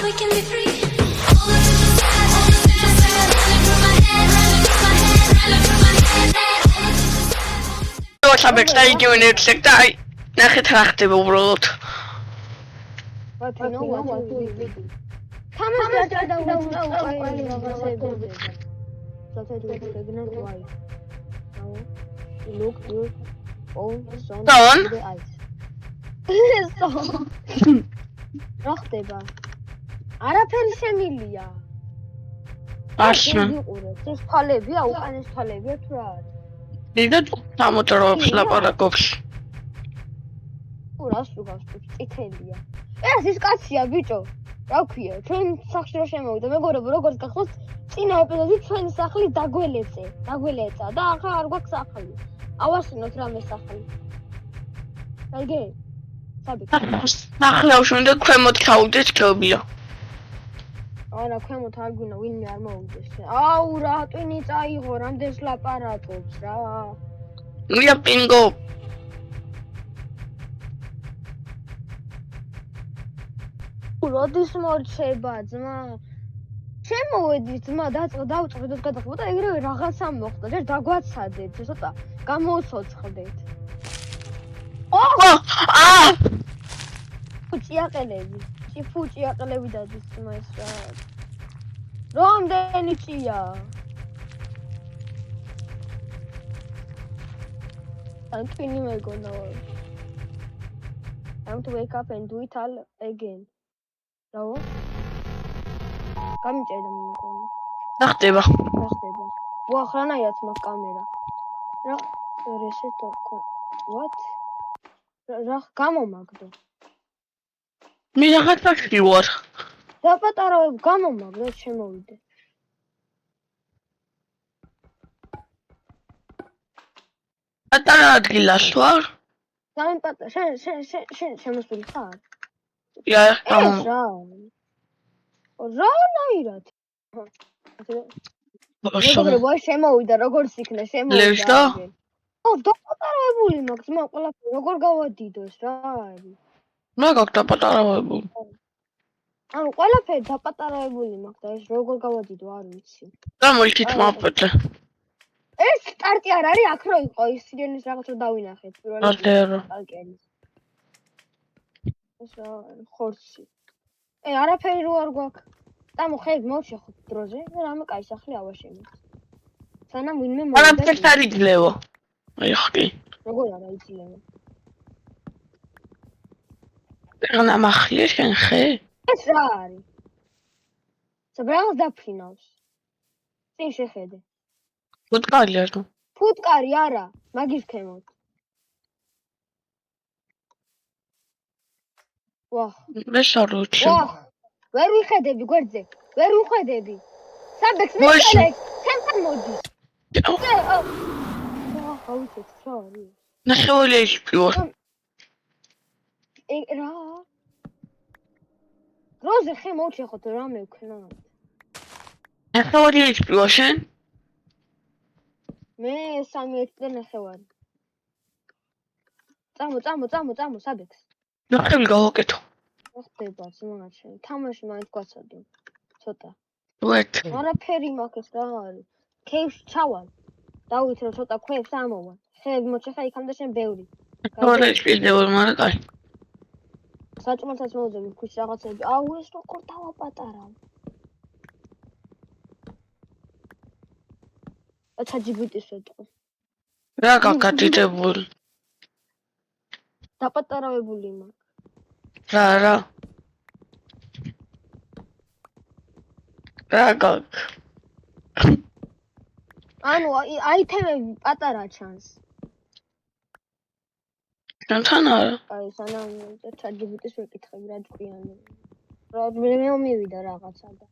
we can be free. All the future's sad, all the future's sad. Running through my head, running through my head, running through my head. All the future's sad, all the future's sad. What's up, next time you need to die. ناخذ راحتي ببروت. But you know what you did. Thomas started out with twice. Now you look your own son Son? in the eyes. რა ხდება? არაფერი შემილია. Აშნა. ეს თვალებია, უკანეს თვალებია თუ რა არის? დიდად სამოწროებს ლაპარაკობს. რას უგავს წითელია. ეს ის კაცია ბიჭო. რა ქვია? ჩვენ სახში რო შემოვიდა, მეგობრებო, როგორც გახსოვთ, წინა ეპიზოდში ჩვენი სახლი დაგველეცა და ახლა არ გვაქვს სახლი. ავასინოთ რამე სახლი. აიგე? საბი. ნახლავში უნდა ქვემოთ ჩაუდეს ჯობია. არა, ქვემოთ არ გვინა, ვინმე არ მოუდეს. აუ, რა ტვინი წაიღო, რამდენს ლაპარაკობს რა. მია პინგო. როდის მორჩება ძმა? შემოვედი ძმა, დავწყდეთ გადახვა და ეგრევე რაღაცა მოხდა. ჯერ დაგვაცადეთ, ცოტა გამოვცოცხლდეთ. ჭიაყელები. ჭიაყელები დადის ძმა ეს რა. რამდენი ჭია? I'm twinny megona. Time to wake up and do it all again. Bravo. გამიჭერდა მეკონი. რა ხდება? რა ხდება? ვახრანაიაც მაგ კამერა. რა reset what? რა გამომაგდო. მე რაღაცაში ვარ. დაპატარავებ გამომაგდო შემოვიდე. პატარა ადგილას ვარ? გამიპატა შენ შემოსული ხარ? Ja, რანაირად? მეგობრებო, შემოვიდა, როგორც იქნა, შემოვიდა. ლევსდა? დაპატარავებული მაქვს, ძმა, ყველაფერი როგორ გავადიდო ეს რა არის? რა გაქვს დაპატარავებული? ანუ ყველაფერი დაპატარავებული მაქვს და ეს როგორ გავადიდო, არ ვიცი. გამოიქით მაფეთე. ეს სტარტი არ არის, აქ რო იყო, ის სირენის რაღაც რო დავინახეთ პირველი. ატერო. ეს ხორცი. არაფერი რო არ გვაქვს. დამო ხედ მოვშეხოთ დროზე და რამე კაი სახლი ავაშენოთ. სანამ ვინმე მოვიდა. არაფერს არ იძლევა. აი ხი. როგორ არა იძლევა? რა ნამახლია შენ ხე? ეს რა არის? საბრალს დაფრინავს. წინ შეხედე. ფუტკარი არა. ფუტკარი არა, მაგის ქემოთ. ვაჰ. მე შაროჩი. ვაჰ. ვერ ვიხედები გვერდზე. ვერ ვიხედები. საბექს მიყოლე. ჩემთან მოდის. ავიცეთ რა არის? ნახევარი ისპიوار. რა? როზე ხე მოვშეხოთ რამე ვქნა. ნახევარი ისპიوار შენ? მე 3.9. წამო საბექს. ნახევი გავაკეთო. რა ხდება ძმაჩე? თამაში მაინც გვაცადო. ცოტა. ვეთ. არაფერი მაქვს რა არის? ქეივში ჩავალ. დავით რომ ცოტა ქვებს ამოვა. ხეები მოჩეხა იქამდე შენ ბევრი. ნახევარი ისპიوار მაგრამ კაი. საჭმელსაც მოვძები ქვის რაღაცები. აუ ეს როგორ დავაპატარავ. ChatGPT-ს ვეთქო. რა გაკეთებული? დაპატარავებული მაქვს. რა. რა გაქვს? ანუ აითემები პატარა ჩანს. თან არა. აი სანამ ChatGPT-ს ვეკითხები რა ჭკვიანი. რა მე მივიდა რაღაცა და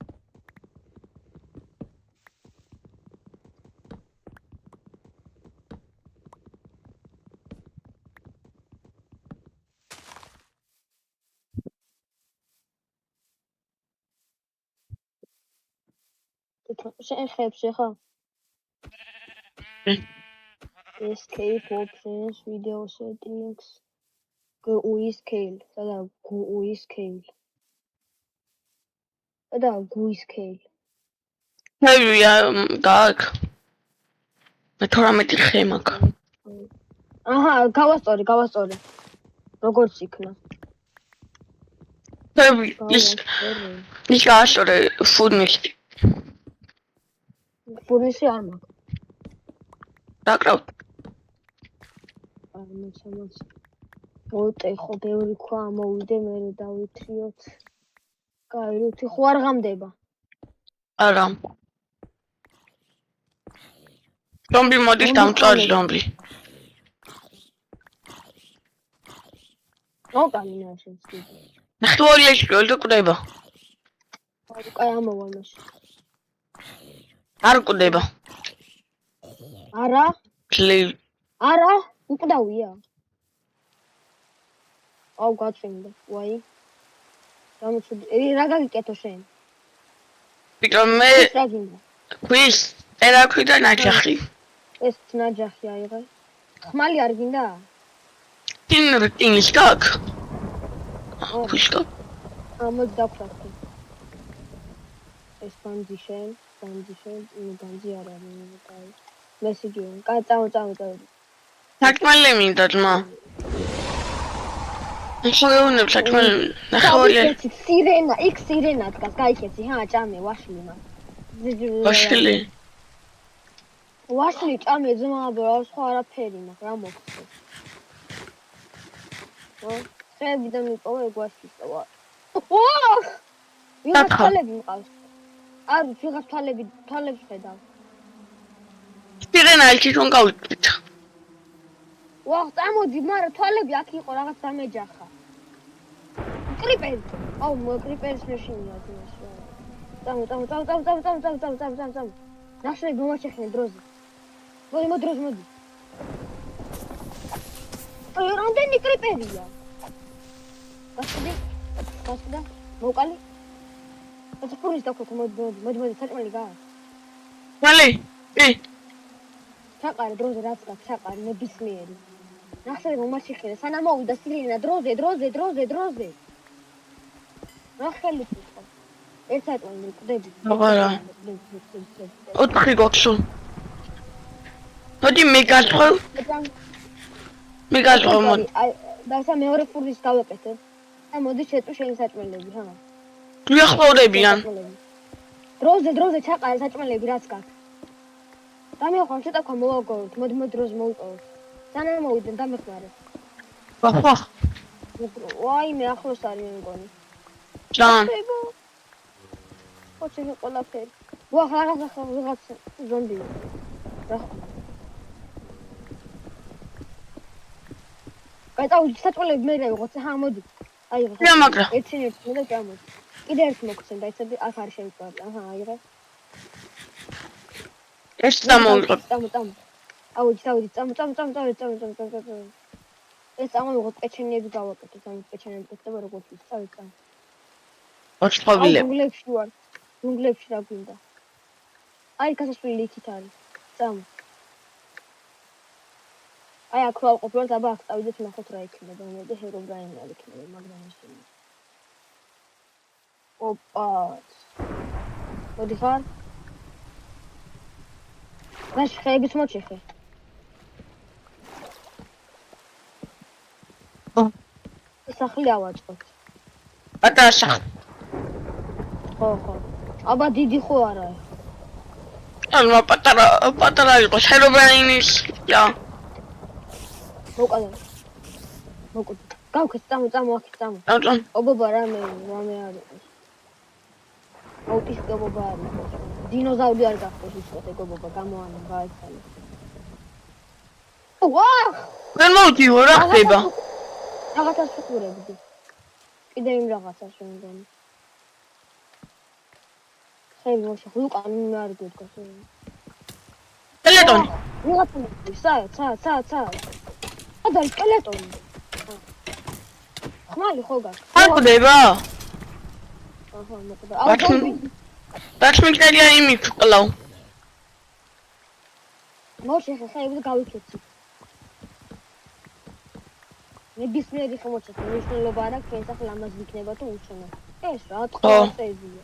შენ ხებში ხარ? Escape options, video settings, GUI scale, სადა GUI scale. და გუის სკეილი. ნებია გააკ. მე 12 ხე მაქვს. აჰა, გავასწორი. როგორც იქნა. ნები ის გააშორე ფურნისში. ფურნისი არ მაქვს. დაკრავ. ამას. მოვტეხო, ბევრი ქვა მოვიდე, მე დავითრიოთ. კაი, რუთი ხო არ ღამდება. არა. ზომბი მოდის დამწვარი ზომბი. მოვკალი ნაშენ სკიპი. ნახტუალიაში გოლდოკდება. კაი ამოვალ მაშ. არ გკდება. არა? კლი. არა? უკდავია. აუ გაჩვენდა. ვაი. გამოჩვენე. რა გაგიკეთო შენ? ვიკრა მე რა გინდა? ქვის ერაქვი და ნაჯახი. ეს ნაჯახი აიღე. ხმალი არ გინდა? ტინს გაკ. ქუშკა. ამოდ დაფრახე. ეს ბანძი შენ, ბანძი არ არის, კაი. მესიჯი, კაი, წავ. საკმალე მინდა ძმა. შეგეუნებ საკმალე. ნახავალი. სირენა დგას, გაიქეცი, ჰა, ჭამე, ვაშლიმა. ვაშლი. ვაშლი ჭამე, ძმააბა, სხვა არაფერი მაქვს, რა მოგხსოვს. ხეებიდან მიყოლა ეგვაშლის და ვა. ვიღაც თვალები მყავს. არ ვიცი, ვიღაც თვალებს ხედავ. სირენა ის რომ გავიქეთ. ვახ, წამოდი, მაგრამ თვალები აქ იყო რაღაც დამეჯახა. კრიპერი. აუ, კრიპერის მეშინია ძმას. წამო. ნახშე მომაჩეხნე დროზე. მოდი. აი, რამდენი კრიპერია? გასვიდა. მოვყალი. ეს ფურის დაქოთო, მოდი, საჭმელი გაა. მალე. ჩაყარე დროზე რაც გაქვს, ჩაყარე ნებისმიერი. ნახშე მომაჩეხნე, სანამ მოვიდა სირენა დროზე. რა ხელი ფიქრობ? ერთ საჭმელი მკვდები. არა. 4 გვაქვს. მოდი მე გასწრებ. მოდი. აი, და სა მეორე ფურის გავაკეთებ. და მოდი შეწუ შენი საჭმელები, ჰა. მიახლოვდებიან. დროზე ჩაყარე საჭმელები რაც გაქვს. დამეხვარ ცოტა ქვა მოვაგოროთ, მოდი დროზე მოვიტოვოთ. სანამ მოვიდნენ დამეხმარე. ვახ. ვაი, მე ახლოს არის მე მგონი. ჯან. ხოჩი ყველაფერი. ვახ, რაღაც ზომბი. რა. კაი, საჭმელები მე ვიღოთ, ჰა, მოდი. აიღე. რა მაგრა? ეცინებს მე და წამოდი. კიდე ერთი მოგცემ და იცოდი, აქ არის შევიწვავ. აჰა, აიღე. ეს დამოვიღებ. წამო. აუჯი, წამო. ეს წამოვიღოთ, პეჩენიები გავაკეთოთ, ამ პეჩენიები გქდება როგორც ის, წავი. ოჩხობილე. ჯუნგლებში რა გვინდა? აი, გასასვლელი იქით არის. წამო. აი, აქ ვაყოფილოთ, აბა აქ წავიდეთ, ნახოთ რა იქნება, მე ჰერობრაინი არ იქნება, მაგრამ ისინი. ოპა. მოდი ხარ? მაშ ხეების მოჩეხე. სახლი ავაწყოთ. პატარა სახლი. ხო. აბა დიდი ხო არა? ალმა პატარა იყო ჰერობრაინის და მოკალე. გავქეთ, წამო აქ. ამიტომ ობობა რამე არის. აუტისტი ობობა არის. დინოზავრი არ გახდეს უცხოთ ობობა, გამოანა, გაიცალე. ვაჰ! ვერ მოვდივარ, რა ხდება? რაღაცას ვიყურებდი. კიდე იმ რაღაცას შემდგომი. ხელი მოშახ, უკან არ გედგას. სკელეტონი. ცა. ადა სკელეტონი. ხმალი ხო გაქვს? არ გდება? აჰა, მოკლედ. ბაჩმიკელია იმით კლავ. მოშეხე, ხეებს გავიქეცი. ნებისმიერი ხმოჩეხე, მნიშვნელობა არ აქვს, ეს ახლა ამას ვიქნება თუ უშენო. ეს რა თქმა წეზია.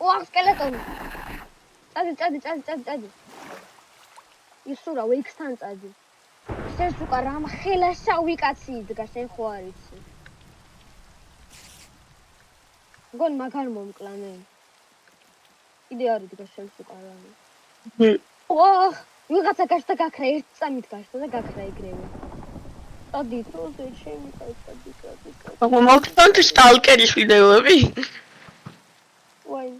ვახ სკელეტონი. წადი. ისურა ვიქსთან წადი. შენ უკა რამ ხელა შავი კაცი იდგა შენ ხო არ იცი. გონ მაგარ მომკლანე. კიდე არ იდგა შენ უკა რამე. ვახ ვიღაცა გაშთა გაქრა ერთ წამით გაშთა და გაქრა ეგრევე. წადი თოზე ჩემი წადი. მოგწონთ სტალკერის ვიდეოები? ვაი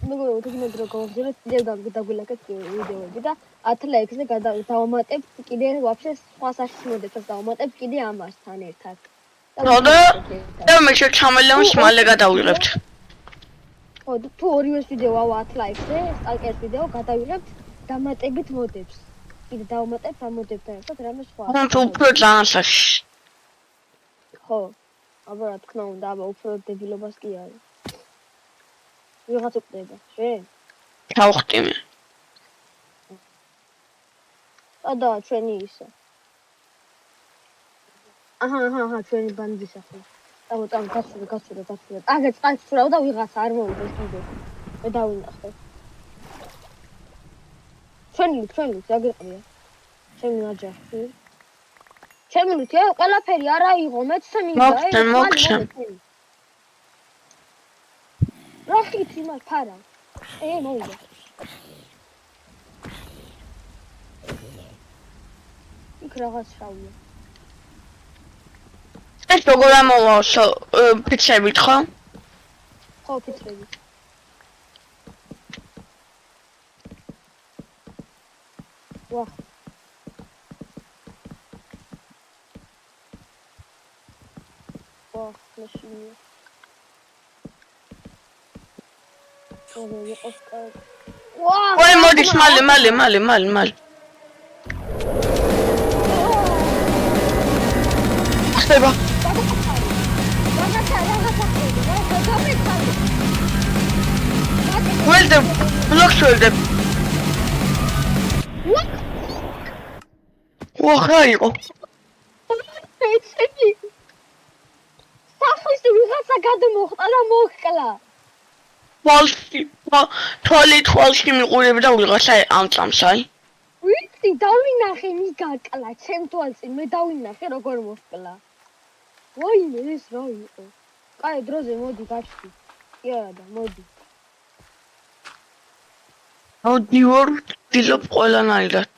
მეგობრებო თუ გინდა გავხსენოთ კიდევ დაგვილაკეთ ვიდეოები და 10 ლაიქზე დავამატებთ კიდე ვაფშე სხვა საშიში მოდებს დავამატებთ კიდე ამასთან ერთად. და მე შეჩამელებს მალე გადავიღებთ. ხო თუ ორივეს ვიდეო 10 ლაიქზე სტალკერის ვიდეო გადავიღებთ დამატებით მოდებს. კიდე დავამატებთ ამ მოდებთან ერთად რამე სხვა. თუ უფრო ძალიან საშიში. ხო აბა რა თქმა უნდა აბა უფრო დებილობას კი არის. ვიღაც უყდება, შენ? ჩავხტი მე. და ჩვენი ისე. აჰა, ჩვენი ბანდის სახე. წავ, გასურა. აგე წაიცურავ და ვიღაც არ მოვიდეს კიდე. მე დავინახე. ჩვენი, აგერყია. ჩემი აჯახი. ჩემი ყველაფერი არ აიღო, მეც მინდა. მოგცემ. რა ხით იმას ფარა? მოვიდა. იქ რაღაც შავია. ეს როგორ ამოვა ფიქსებით ხო? ხო, ფიქსებით. ვახ. მაშინია. ვაი მოდის მალე. ხდება. ველდე ბლოქშოლდებ. ვახა იყო. სახლის ვიღაცა გადმოხტა და მოხკლა. თვალში მიყურებ და ვიღაცა ამწამს აი. ვიცი, დავინახე მიგაკლა, ჩემ თვალში მე დავინახე როგორ მოხკლა. ვაიმე ეს რა იყო? კაი დროზე მოდი გაჩვი. კი არა და მოდი. აუდიორ დილობ ყველანაირად.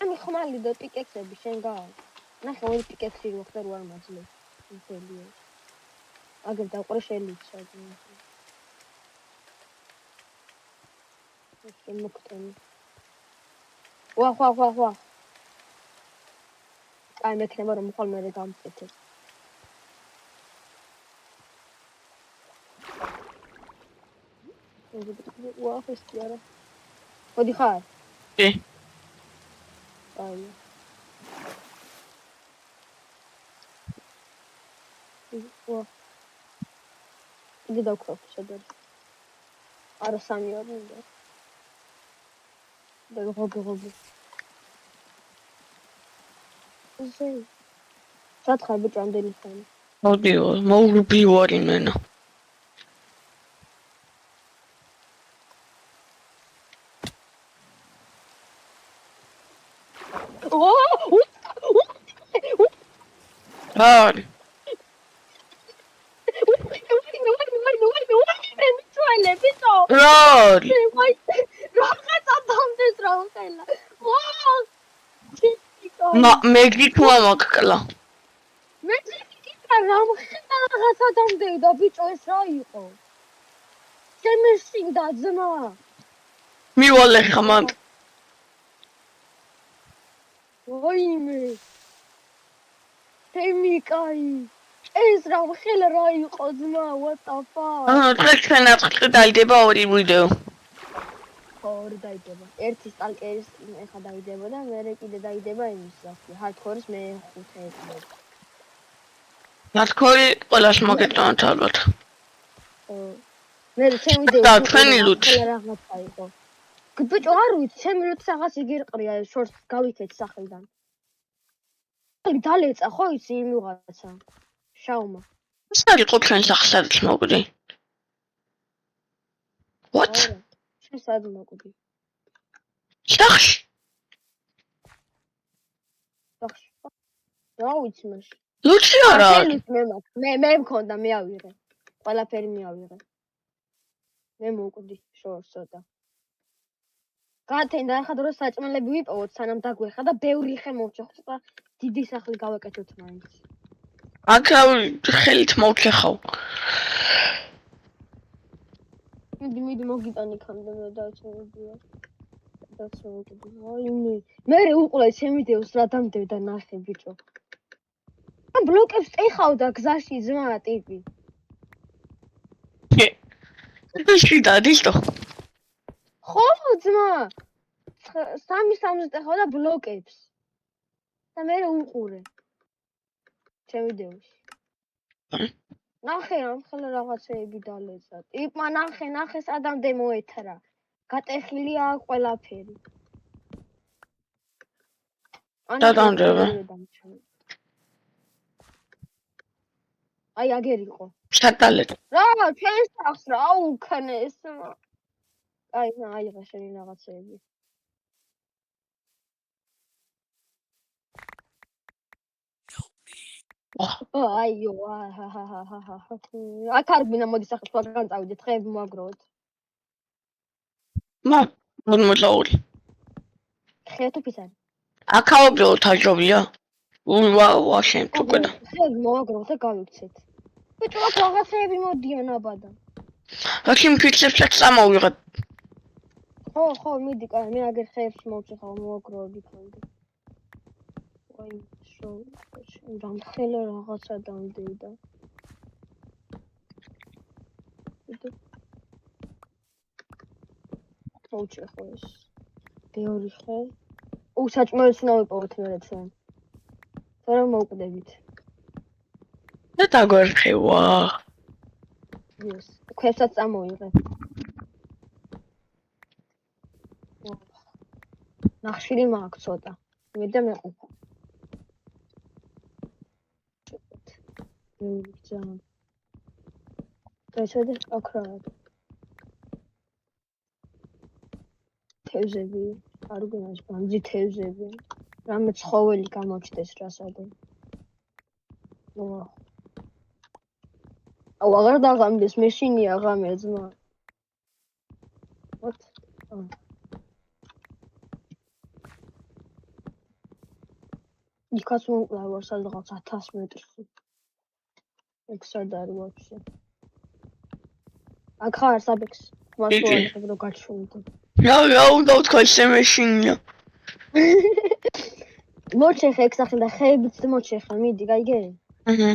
ამი ხმალი და პიკექსები შენ გავა. ნახე ორი პიკექსი მოხდა რო არ მაძლევ. ისელია. აგერ დაყრე შეიძლება. ეს მოკტენი. ვახ. აი მექნება რომ ხოლმე მე გამწეთე. ვახ ეს კი არა. მოდი ხარ? კი. აი. ვახ. იგი დავქრობ შედარ. არა სამი არ მინდა. და გოგო. ისე. სათხარ ბიჭო ამდენი ხანი. აუდიო, მოურბი ვარ იმენა. Hard. Rod. Megri makala. Mi wale khamad. Temikai. ეს რა ხელ რა იყო ძმა what the fuck დღეს დაიდება ორი ვიდეო ორი დაიდება ერთი სტალკერის ეხა დაიდება და მე კიდე დაიდება იმის სახე ჰარდკორის მე 5 ეტაპი ჰარდკორი ყველას მოგეწონათ ალბათ მე ჩემი ვიდეო და თქვენი ლუთი რაღაცა იყო ბიჭო არ ვიცი ჩემი ლუთი რაღაც იგერყრია შორს გავიქეთ სახელიდან დალეცა ხო იცი იმ ვიღაცა შაუმა. ეს არის ყუთქენ სახსადაც მოკვდი. What? არა. შენ სად მოკვდი? სახში. სახში. რა ვიცი მაშინ. ლუჩი არა შენ არის. ვიცი მე მაქვს. მე მქონდა მე ავიღე. ყველაფერი მე ავიღე. მე მოკვდი შორს ცოტა. გათენდა ახლა დრო საჭმელები ვიპოვოთ სანამ დაგვეხა და ბევრი ხე მოვჭე ხო დიდი სახლი გავაკეთოთ მაინც. აკრავი ხელით მოვქეხავ. მიდი მოგიტანი ქამდე მე დავწევდია. აი მე უყურე შემიდევს რა დამდევდა ნახე ბიჭო. ამ ბლოკებს ეხავდა გზაში ძმა ტიპი. შიდა დისტო. ხო ძმა 3-3 ეხავდა ბლოკებს. და მე უყურე. შემიდევს. ნახე ამ ხელა რაღაცეები დალეცა. ტიპმა ნახე სადამდე მოეთრა. გატეხილია ყველაფერი. დადამდრება. აი აგერ იყო. შატალეთ. რა ჩვენ სახს რა უკნეს. აი აიღე შენი რაღაცეები. აიო აქ არ გვინდა მოდი სახეს ვაგან წავიდეთ ხეები მოაგროვოთ. მოწაული. ხეეთო ფისარი. აკაობიო თაჯობია. ვა შენ თუ კვედა. ხეები მოაგროვოთ და გავიქცეთ. ბიჭო აქ რაღაცეები მოდიან აბადა. აქიმ ფიქსებსაც წამოვიღებ. ხო მიდი კაი მე აგერ ხეებს მოვჭეხავ მოაგროვები ქონდა. აი რამხელა რაღაცა დამდევდა. მოვჭეხო ეს. ბევრი ხე. საჭმელს უნდა ვიპოვოთ მერე ჩვენ. თორემ მოვკვდებით. და დაგვერხევა. ეს ქვებსაც წამოიღე. ნახშირი მაქვს ცოტა. მე და მეყოფა. ძალიან. დაიწყე აკრაა. თევზები, არ გვინას ბანძი თევზები. რამე ცხოველი გამოჩდეს რასადო. აუ აღარ დაღამდეს მეშინი აღამე ძმა. what? იქაც მომკლავარ სადღაც 1000 მეტრში. ეგ სად არის ვაფშე? აქ ხარ საბექს. მასუალებ რო გაჩვენდო. რა უნდა ვთქვა ისე მეშინია. მოჩეხე ეგ სახე და ხეებიც მოჩეხე მიდი გაიგე? აჰა.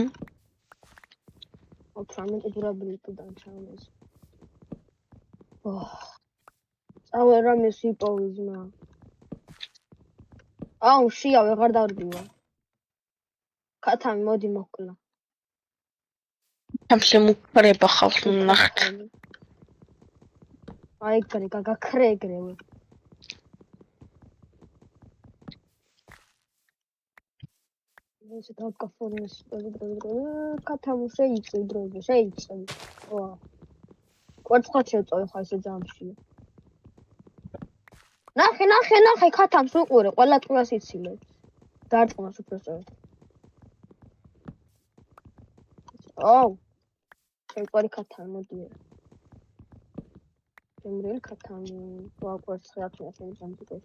18 დურაბილიტიდან ჩამეს. წავე რამეს იპოვი ძმა. აუ შია ვეღარ დავდივა. ქათამი მოდი მოკლა. ამსე მუქრება ხავს ნახთ. აი გარი გაგაქრეგრევე. ეს დაკაფორეს ქათამი შეიწევ დროზე შეიწევ. ვა. კვერცხად შევწოვე ხა ესე ჯამში. ნახე ქათამს უყურე ყველა ტყუას იცილებს. დარწმუნოს უბრალოდ. აუ. შეყვარი ქათამი მოდი. შემრელი ქათამი ვაკვერცხე აქ შემოძამდი.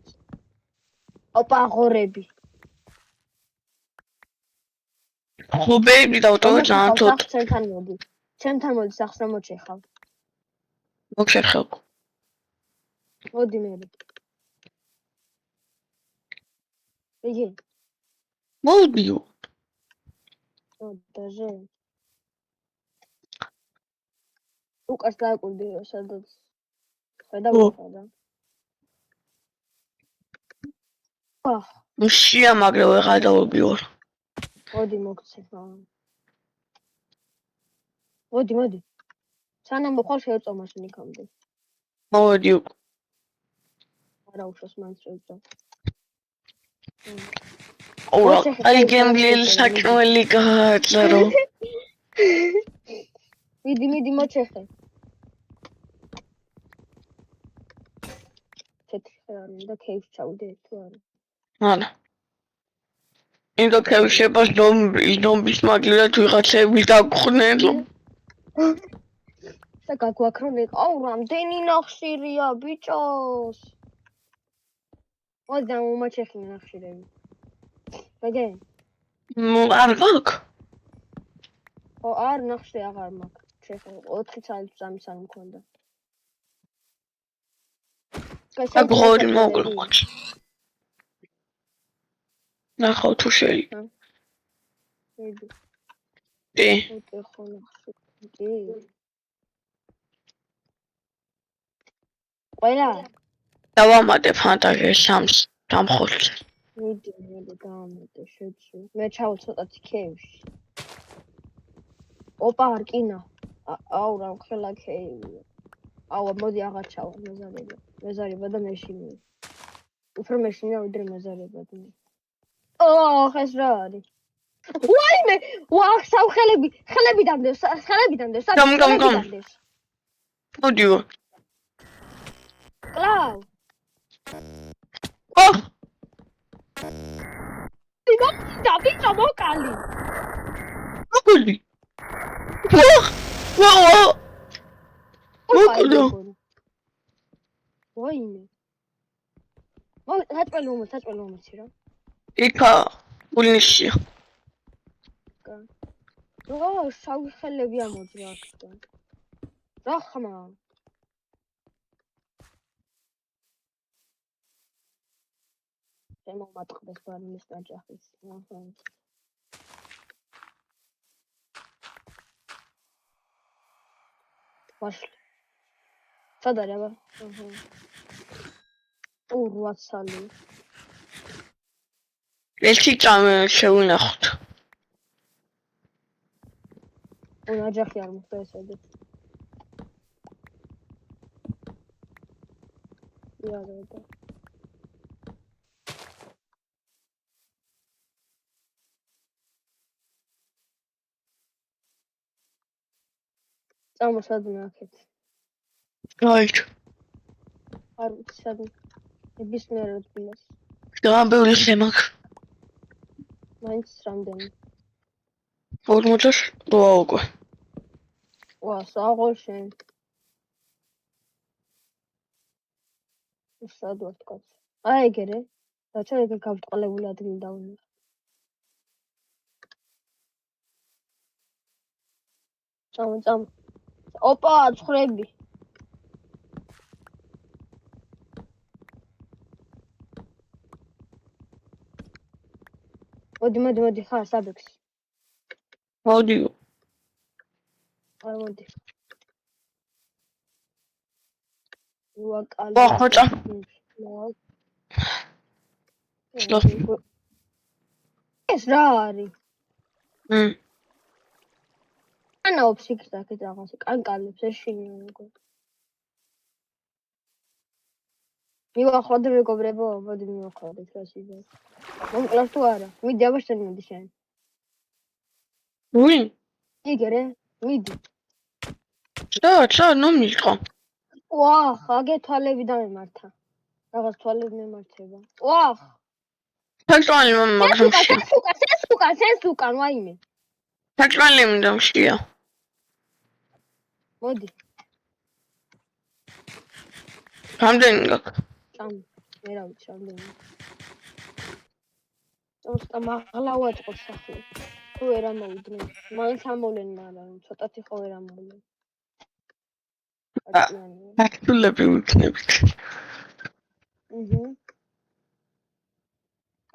ოპა ღორები. ხუბები დავტოვე ძალიან თოთ. ჩემთან მოდი სახს რა მოჩეხავ. მოჩეხავ. მოდი მე. იგი. მოდიო. დაჟე. უკას დააკვირდი სადაც. ხედა ვიყავდა. მშია მაგრამ ვეღარ დავობიო. მოდი მოგცე. მოდი. სანამ მოხარ შევწო მაშინ იქამდე. მოდი. არა უშოს მაინც შევწო. ოღონდ აი გემბლი საჭმელი გააძლო. მიდი მოჩეხე. თეთრი ხერანი და ქეიფს ჩავიდე თუ არა. არა. ინდა ქევშებას ზომბის მაგილად ვიღაცები დაგხვნენო. გაგვაქრონე. აუ, რამდენი ნახშირია ბიჭოს. მოდი მომაჩეხინე ნახშირები. მეგე? არ გაქვს. ო, არ ნახშირი აღარ მაქვს. ჩეხე 4 წელი წამისანი მქონდა. აგორი მოგლოч. ნახავ თუ შეიძლება. მიდი. დე. უთეხო ნახშირი. ყველა დავამატე ფანტაზია შამს დამხოლს. მიდი დავამატე შეჭი. მე ჩავალ ცოტათი ქეივში. ოპა არკინა. აუ რა ხელა ქეივია. აუ მოდი აღარ ჩავალ მეზარება და მეშინია. უფრო მეშინია ვიდრე მეზარება და. ოხ ეს რა არის? ვაიმე! ვახ ხელები დამდევს. გამ. მოდიო. კლავ. ო! დავიწო მოკალი. მოკალი. ვა! მოკალო. ვაიმე. საჭმელი მომცი რა. იქა გულნიშია. რა შავი ხელები ამოძრა აქედან. რა ხმა? შემომატყდეს ბარნის ნაჯახის. ვაშლი. სად არის აბა? რვა ცალი. ერთი წამი შევინახოთ. ნაჯახი არ მოხდა ესედი. იარება. წამოსადმე აქეთ. რაით. არ ვიცი სადმე. ნებისმიერ ადგილას. გამბეული შემაქ. მაინც რამდენი. 40 რვა უკვე. ვა, საღოლ შენ. სად ვარ კაც? აი ეგერე. რაცა ეგ გავტყალებული ადგილი დავინახე. წამ. ოპა, ცხვრები. მოდი ხარ საბექსი. მოდიო. არ მოდი. ვაკალი. ხოჭა. ეს რა არის? ანა ოფსიქს აქეთ რაღაცა კანკალებს ეშინია მეგო. მივახვდე მეგობრებო, მოდი მივახვდეთ რა სიზა. მომკლავს თუ არა? მიდი აბაშენ მოდი შენ. ვინ? იგერე, მიდი. ჩა, ნუ მიყო. ვახ, აგე თვალები დამემართა. რაღაც თვალები მემართება. ვახ. თაჭვალი მაგზამში. სენს უკან, ვაიმე. თაჭვალი მინდამშია. მოდი. რამდენი გაქვს? წამ, მე რა ვიცი რამდენი. წამოსტა მაღლა ვაწყოთ სახლი. თუ ვერ ამოვიდნენ. მაინც ამოვლენ, მაგრამ ცოტათი ხო ვერ ამოვლენ. აქტულები ვიქნებით.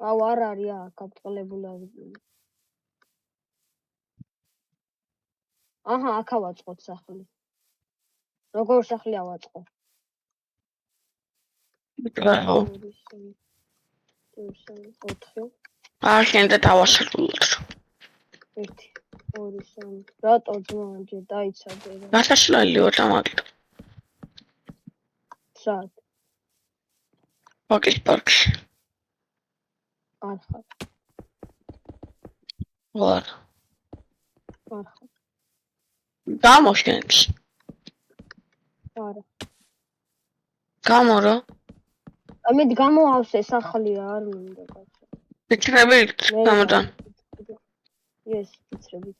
აუ არ არის აქ გაბწყლებული ადგილი. აჰა, აქ ავაწყოთ სახლი. როგორ სახლი ავაწყო? რაო. 4. ახლა დავასრულოთ. 1, 2, 3. რატო ძმაჯე დაიცადე რა. გასაშლელიო დამაგდო. სად? პაკის პარკში. არ ხარ. ვარ. არ ხარ. გამოშენს. არა. გამორო. ამით გამოავსე სახლია, არ მინდა კაცო. ფიქრებით გამოდან. ეს ფიცრებით.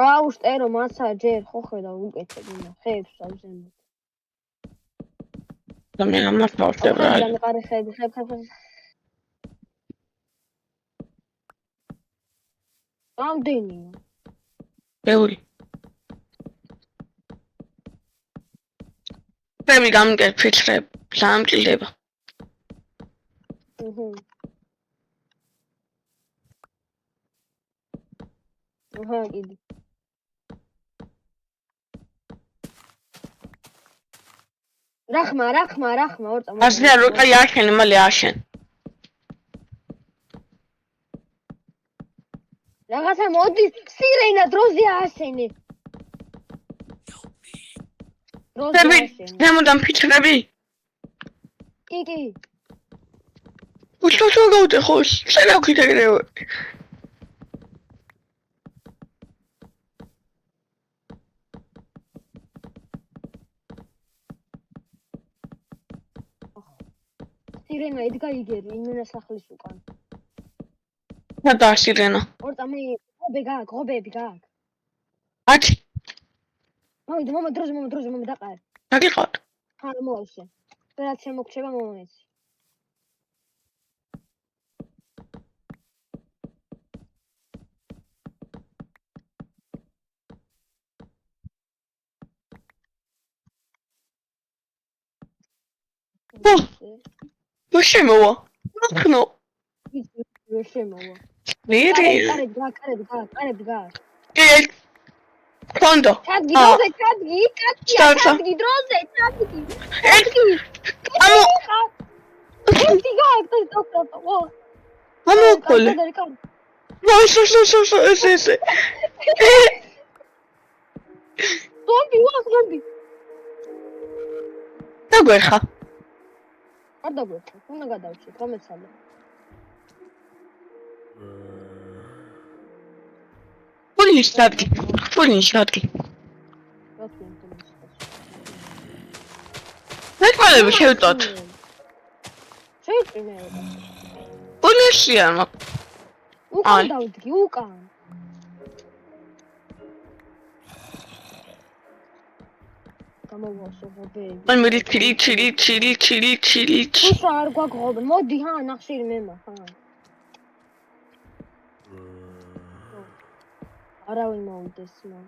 აუ შტერო მასა ჯერ ხო ხედავ უკეთებ იმა ხებს ავზენებ. და მე ამას დავწერე. დამყარე ხები ხებ. ამდენია. ბევრი. მე გამიგებ ფიქრებ, სამჭილდება. აჰა, კიდე. რახმა, ორწა. ასია როკაი აშენ, მალე აშენ. რაღაცა მოდი, სირენა დროზე ასენე. მე გამოდან ფიქრები. კი. უშო გავდე ხო, შევაქით ეგრევე. სირენა იდგა იგერი, იმენა სახლის უკან. და სირენა. ორწა მე ღობები გაკ. ათი. მომა დროზე დაყარე. დაგიყავთ. ხარ მოავსე. რაც შემოგჩება მომეცი. მოშემოვა. ნახნო. შემოვა. მერი. კარები გაკ. კონდო. ჩადგი დროზე. ამო. ამო კოლე. ნაისო. ზომბი. დაგვერხა. არ დაგვერხა, უნდა გადავჭი, გამეცალე. პოლიში დადგი. მე ყალები შევწოთ. შევწინე. პოლიშია მაგ. უკან დავდგი, უკან. გამოვასო ღობები. მე ჩილი. უშა არ გვაგღობ, მოდი ჰა, ნახშირი მემა, ჰა. არავინ მოვიდეს მა.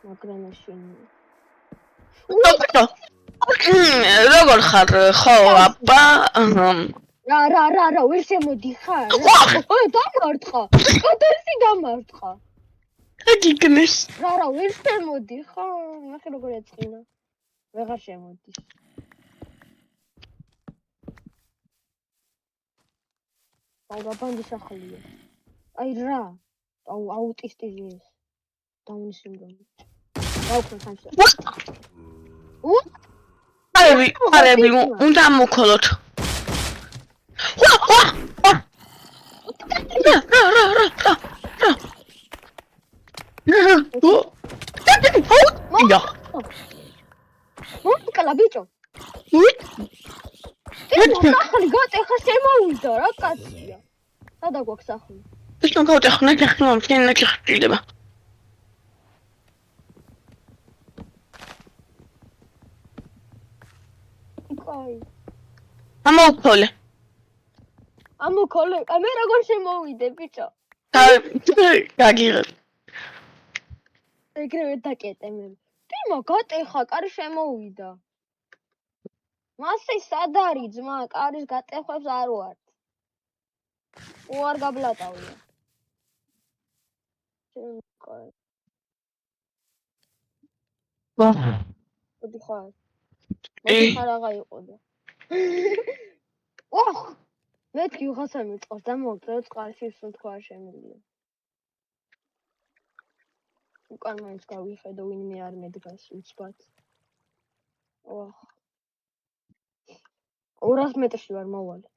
მაგრამ შენი. როგორ ხარ ხო აბა? რა, ვერ შემოდი ხარ? დამარტყა. კატერსი დამარტყა. აგიგნეს. რა, ვერ შემოდი ხარ? ნახე როგორ ეწყინა. ვეღარ შემოდის. ბანდი სახლია. აი რა. აუტისტიზმი ეს. დაუნის სინდრომი. გავხსენ სამშაბათს. არები უნდა მოკოლოთ. რა. მოკლა ბიჭო. სახლი გატეხა შემოვიდა რა კაცია. სადა გვაქვს სახლი? ის რომ გავტეხნა გახმა მშვენა გიხილება. კაი. ამოქოლე. მე როგორ შემოვიდე ბიჭო? გაგიღე. ეგრევე დაკეტე მე. თიმა გატეხა, კარი შემოვიდა. მასე სად არის ძმა, კარის გატეხვებს არ ვარ. უარ გაბლატავია. კაი. მოდი ხარ. ხარ აღა იყო და. მეთქი უხასა მიწყოს და მოვწერო წყალში სუნთქვა შემიძლია. უკან მაინც გავიხედო ვინმე არ მედგას უცბად. 200 მეტრში ვარ მოვალე.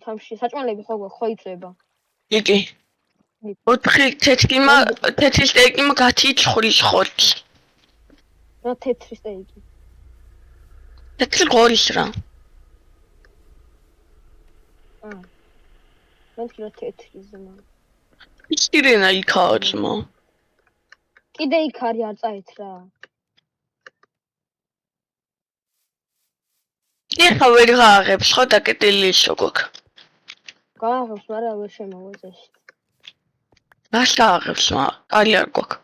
თამში საჭმელები ხო იწება. იგი 4 თეთრი სტეიკი გათიჩხრის ხორცს. რა თეთრი სტეიკი. თეთრი ღორის რა. მე თქვი რა თეთრი ზმა. ისირენა იქაა ძმა. კიდე იქ არის არ წაეთ რა. ეხა ვერ გააღებს ხო დაკეტილი ისო გვაქვს. გააღებს, მაგრამ ვერ შემოვეწეში. რას გააღებს კარი არ გვაქვს.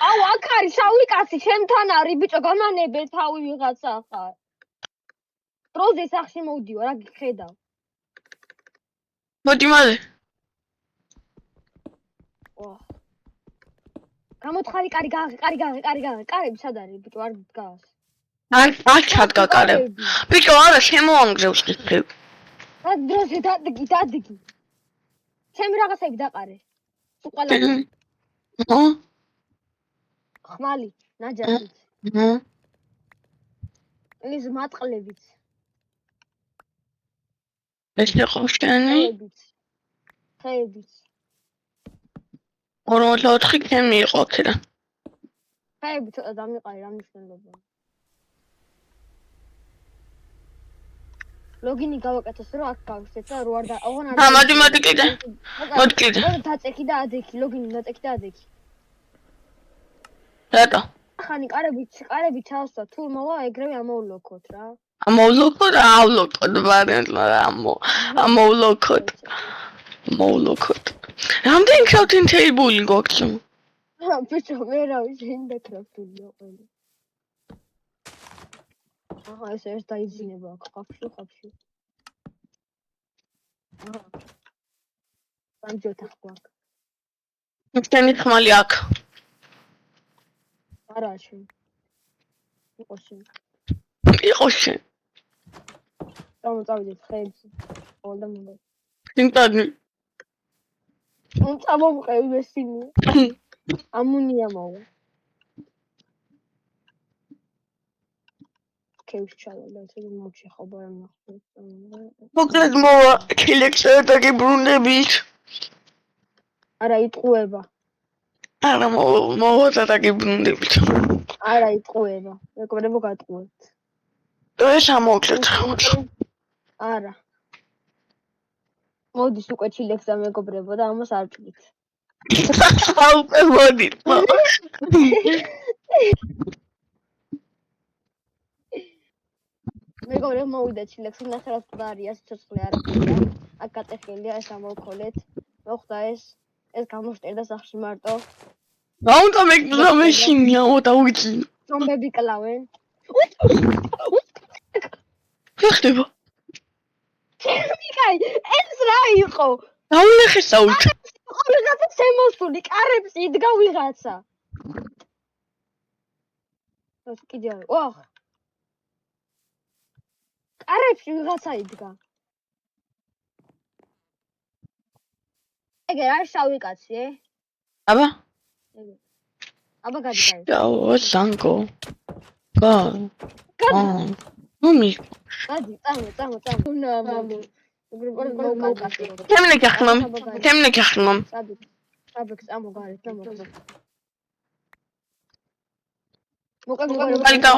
აუ აქ არის შავი კაცი ჩემთან არის ბიჭო გამანებე თავი ვიღაცა ხარ. დროზე სახში მოვდივარ რა გიხედავ. მოდი მალე. გამოთხარი კარი გააღე, კარები სად არის ბიჭო არ დგას. არ ჩადგა კარები. ბიჭო არა შემოანგრევს ხიფ. რა დროზე დადეგი. ჩემი რაღაცები დაყარე. თუ ყველა ხმალი, ნაჯახით. ის მატყლებით. ეს იყო შენი? ხეებით. 44 კემი იყო აქედან. ხეები ცოტა დამიყარი რა მნიშვნელობა. ლოგინი გავაკეთოს რომ აქ გავხსნით და რო არ და ოღონ არ მოდი კიდე. მოდი კიდე. დაწექი და ადექი, ლოგინი დაწექი და ადექი. რატო? ხანი კარები ჩავსვა, თუ მოვა ეგრევე ამოვლოქოთ რა. ამოვლოქოთ,ავლოქოთ, ამოვლოქოთ. მოვლოქოთ. რამდენი crafting table გვაქვს? ბიჭო, მე რა ვიცი, ინდა crafting-ია ყველა. აჰა, ეს დაიძინება აქ, ხაფში. აჰა. სამჯოთა გვაქვს. შენი ხმალი აქ. არა შენ. იყო შენ. წავიდეთ ხეებზე. ყველდა მომდა. ინტაგნი. წამომყევი მესინი. ამუნია მოვა. კევს ჩავალ და მოჩი ხობა ნახე. მოკლედ მოვა ქილექსა და გიბრუნდებით. არა იტყუება. არა მოვა და გიბრუნდებით. არა იტყუება. მეგობრებო გატყუებთ. ეს ამოკლეთ. არა. მოდის უკვე ჩილექს და მეგობრებო და ამას არ ჭდით. აუპე მოდი. მეგობრებო მოვიდა ჩილექს ნახევარ დარია სიცოცხლე არ აქვს. აქ გაწეხილია ეს ამოვქოლეთ. მოხდა ეს გამოშტერდა სახში მარტო. რა უნდა მეკლა მეშინია მოდავიძი. ზომბები კლავენ. ხდება. მიკაი, ეს რა იყო? დაუნახე საუჩ. ვიღაცა შემოსული, კარებში იდგა ვიღაცა. ეს კიდე არის. ოხ. კარებში ვიღაცა იდგა. ეგ რა შავი კაცი, აბა? აბა გადი. დაო სანკო. ნუმი. გადი, წამო. მამო. თემნე გახმამ. საბიქ წამო გარეთ და მოხდა. მოკაგო.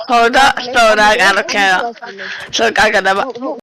ხო და სწორა კარქა. სულ კარგად აბა.